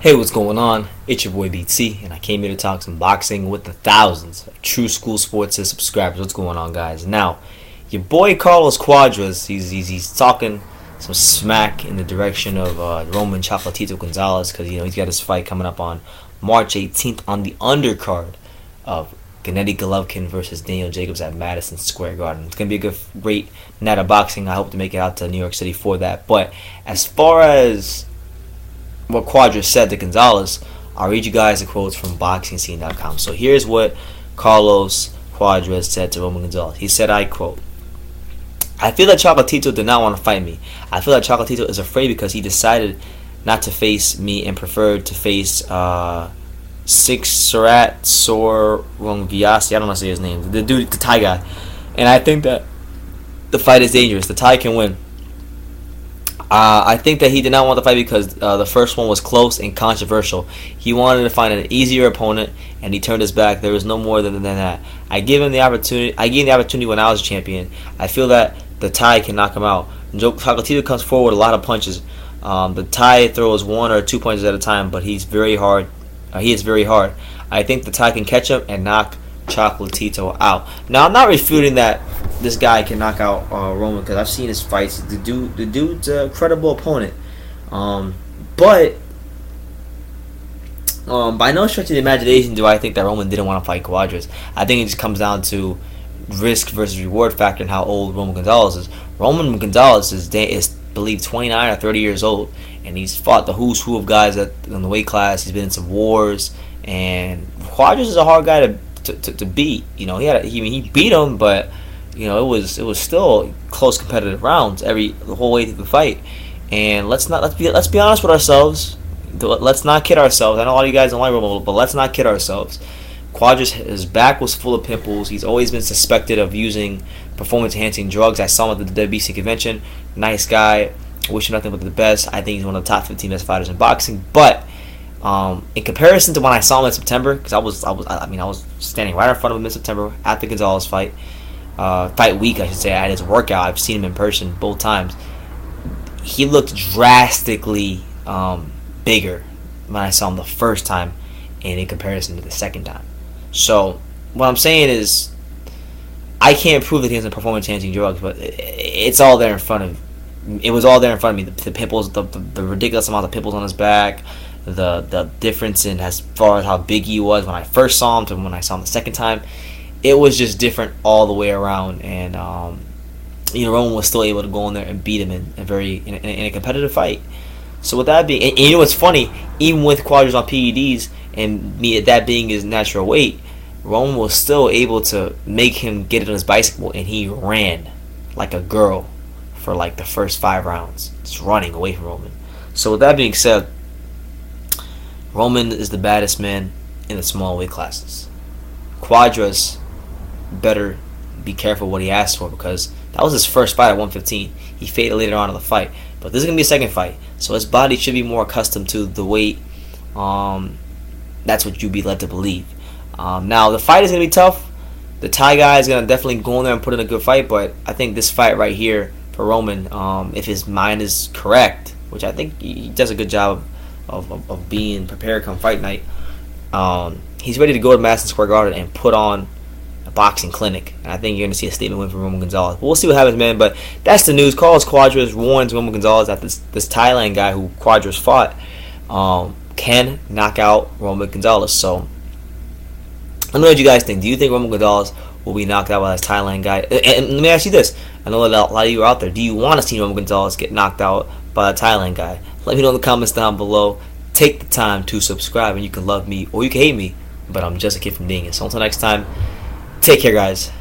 Hey, what's going on? It's your boy BT, and I came here to talk some boxing with the thousands of True School Sports subscribers. What's going on, guys? Now, your boy Carlos Cuadras, he's talking some smack in the direction of Roman Chocolatito Gonzalez because he's got his fight coming up on March 18th on the undercard of Gennady Golovkin versus Daniel Jacobs at Madison Square Garden. It's gonna be a great night of boxing. I hope to make it out to New York City for that. But as far as what Cuadras said to Gonzalez, I'll read you guys the quotes from BoxingScene.com. So here's what Carlos Cuadras said to Roman Gonzalez. He said, I quote, "I feel that Chocolatito did not want to fight me. I feel that Chocolatito is afraid because he decided not to face me and preferred to face Rungvisai. I don't know how to say his name. The dude, the Thai guy. And I think that the fight is dangerous. The Thai can win. I think that he did not want the fight because the first one was close and controversial. He wanted to find an easier opponent, and he turned his back. There was no more than that. I gave him the opportunity. When I was a champion. I feel that the Thai can knock him out. Chocolatito comes forward with a lot of punches. The Thai throws 1 or 2 punches at a time, but he's very hard. He is very hard. I think the Thai can catch him and knock Chocolatito out." Now, I'm not refuting that this guy can knock out Roman because I've seen his fights. The dude's a credible opponent. But by no stretch of the imagination do I think that Roman didn't want to fight Cuadras. I think it just comes down to risk versus reward factor and how old Roman Gonzalez is. Roman Gonzalez is believed 29 or 30 years old, and he's fought the who's who of guys in the weight class. He's been in some wars, and Cuadras is a hard guy to beat. He beat him, but it was still close competitive rounds the whole way through the fight. And let's be honest with ourselves. Let's not kid ourselves. I know a lot of you guys don't like Roman, but let's not kid ourselves. Cuadras, his back was full of pimples. He's always been suspected of using performance-enhancing drugs. I saw him at the WBC convention. Nice guy. Wish him nothing but the best. I think he's one of the top 15 best fighters in boxing. But in comparison to when I saw him in September, because I was standing right in front of him in September at the Gonzalez fight week, I should say, at his workout. I've seen him in person both times. He looked drastically bigger when I saw him the first time, and in comparison to the second time. So what I'm saying is, I can't prove that he has performance-enhancing drugs, but it's all there in front of. It was all there in front of me. The pimples, the ridiculous amount of pimples on his back, the difference in as far as how big he was when I first saw him to when I saw him the second time. It was just different all the way around, and Roman was still able to go in there and beat him in a competitive fight. So with that being, and you know what's funny, even with Cuadras on PEDs and that being his natural weight, Roman was still able to make him get it on his bicycle, and he ran like a girl for like the first 5 rounds, just running away from Roman. So with that being said, Roman is the baddest man in the small weight classes. Cuadras better be careful what he asks for, because that was his first fight at 115. He faded later on in the fight, but this is going to be a second fight, so his body should be more accustomed to the weight. That's what you'd be led to believe. Now, the fight is going to be tough. The Thai guy is going to definitely go in there and put in a good fight, but I think this fight right here for Roman, if his mind is correct, which I think he does a good job of being prepared come fight night, he's ready to go to Madison Square Garden and put on a boxing clinic. And I think you're going to see a statement win from Roman Gonzalez. But we'll see what happens, man. But that's the news. Carlos Cuadras warns Roman Gonzalez that this Thailand guy who Cuadras fought can knock out Roman Gonzalez. So let me know what you guys think. Do you think Roman Gonzalez will be knocked out by this Thailand guy? And let me ask you this. I know a lot of you are out there. Do you want to see Roman Gonzalez get knocked out by a Thailand guy? Let me know in the comments down below. Take the time to subscribe, and you can love me or you can hate me, but I'm just a kid from Dingus. So until next time, take care, guys.